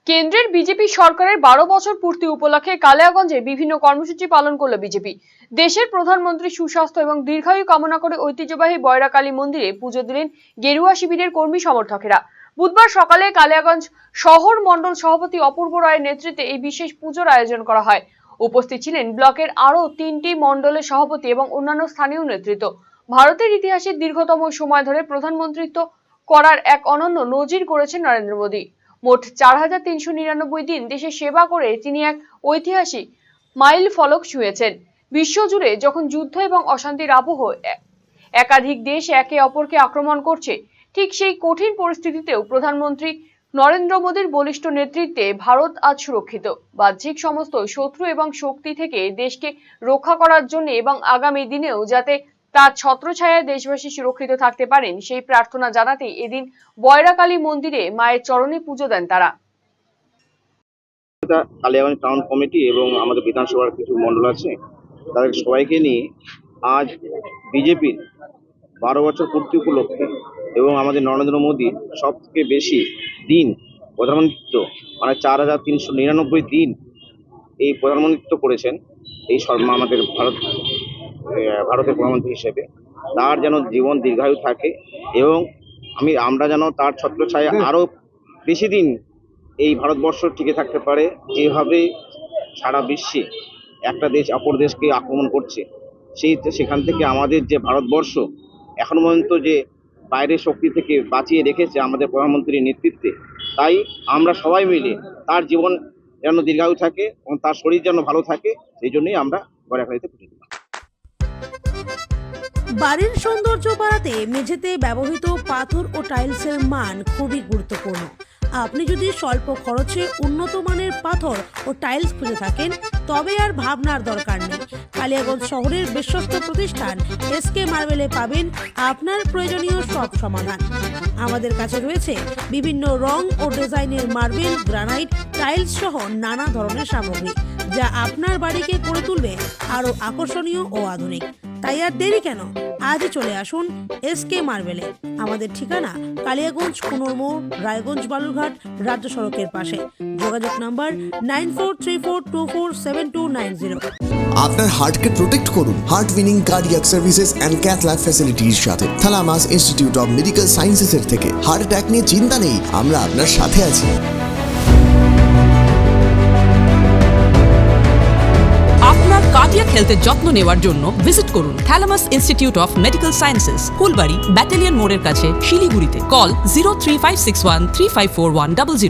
কেন্দ্রের বিজেপি সরকারের 12 বছর পূর্তি উপলক্ষে কালিয়াগঞ্জে বিভিন্ন কর্মসূচি পালন করল বিজেপি। দেশের প্রধানমন্ত্রী সুস্বাস্থ্য এবং দীর্ঘায়ু কামনা করে ঐতিহ্যবাহী বয়রাকালী মন্দিরে পুজো দিলেন গেরুয়া শিবিরের কর্মী সমর্থকেরা। বুধবার সকালে কালিয়াগঞ্জ শহর মণ্ডল সভাপতি অপূর্ব রায়ের নেতৃত্বে এই বিশেষ পুজোর আয়োজন করা হয়। উপস্থিত ছিলেন ব্লকের আরও 3টি মণ্ডলের সভাপতি এবং অন্যান্য স্থানীয় নেতৃত্ব। ভারতের ইতিহাসে দীর্ঘতম সময় ধরে প্রধানমন্ত্রিত্ব করার এক অনন্য নজির করেছেন নরেন্দ্র মোদী। মোট 4399 দিন দেশের সেবা করে তিনি এক ঐতিহাসিক মাইল ফলক ছুঁয়েছেন। বিশ্বজুড়ে যখন যুদ্ধ এবং অশান্তির আবহ, একাধিক দেশ একে অপরকে আক্রমণ করছে, ঠিক সেই কঠিন পরিস্থিতিতেও প্রধানমন্ত্রী নরেন্দ্র মোদীর বলিষ্ঠ নেতৃত্বে ভারত আজ সুরক্ষিত। বাহ্যিক সমস্ত শত্রু এবং শক্তি থেকে দেশকে রক্ষা করার জন্য এবং আগামী দিনেও যাতে তার ছত্রছায়ায় দেশবাসী সুরক্ষিত থাকতে পারেন সেই প্রার্থনা জানাতেই এদিন বয়রাকালী মন্দিরে মায়ের চরণে পুজো দেন তারা। কালিয়াগঞ্জ টাউন কমিটি এবং আমাদের বিধানসভার কিছু মণ্ডল আছে, তাদের সবাইকে নিয়ে আজ বিজেপির 12 বছর পূর্তি উপলক্ষে এবং আমাদের নরেন্দ্র মোদী সবথেকে বেশি দিন প্রধানমন্ত্রিত্ব মানে 4399 দিন এই প্রধানমন্ত্রিত্ব করেছেন এই আমাদের ভারতের প্রধানমন্ত্রী হিসেবে। তার যেন জীবন দীর্ঘায়ু থাকে এবং আমরা যেন তার ছত্রছায়া আরও বেশি দিন এই ভারতবর্ষ টিকে থাকতে পারে। যেভাবে সারা বিশ্বে একটা দেশ অপর দেশকে আক্রমণ করছে, সেখান থেকে আমাদের যে ভারতবর্ষ এখনো পর্যন্ত যে বাইরের শক্তি থেকে বাঁচিয়ে রেখেছে আমাদের প্রধানমন্ত্রীর নেতৃত্বে, তাই আমরা সবাই মিলে তার জীবন যেন দীর্ঘায়ু থাকে এবং তার শরীর যেন ভালো থাকে, সেই জন্যই আমরা বয়রাকালীতে পুজো দিলাম। বাড়ির সৌন্দর্য বাড়াতে মেঝেতে ব্যবহৃত পাথর ও টাইলসের মান খুবই গুরুত্বপূর্ণ। আপনি যদি স্বল্প খরচে উন্নত মানের পাথর ও টাইলস খুঁজে থাকেন, তবে আর ভাবনার দরকার নেই। কালিয়াগঞ্জ শহরের বিশ্বস্ত প্রতিষ্ঠান এসকে মার্বেলে পাবেন আপনার প্রয়োজনীয় সব সমাধান। আমাদের কাছে রয়েছে বিভিন্ন রং ও ডিজাইনের মার্বেল, গ্রানাইট, টাইলস সহ নানা ধরনের সামগ্রী, যা আপনার বাড়িকে করে তুলবে আরো আকর্ষণীয় ও আধুনিক। তাই আর দেরি কেন, আজই চলে আসুন এসকে মার্বেলে। আমাদের ঠিকানা কালিয়াগঞ্জ কুনোর মোড়, রায়গঞ্জ বালুরঘাট রাজ্য সড়কের পাশে। যোগাযোগ নাম্বার 9434247290। আপনার হার্টকে প্রোটেক্ট করুন heart winning cardiac services and cath lab ফ্যাসিলিটির সাথে। থালামাস ইনস্টিটিউট অফ মেডিকেল সায়েন্সেসের থেকে। হার্ট অ্যাটাক নিয়ে চিন্তা নেই, আমরা আপনার সাথে আছি। আপনার কার্ডিয়াক হেলথের যত্ন নেওয়ার জন্য ভিজিট করুন থালামাস Institute of medical sciences, Phulbari battalion মোড়ের কাছে, শিলিগুড়িতে। কল 03561354100।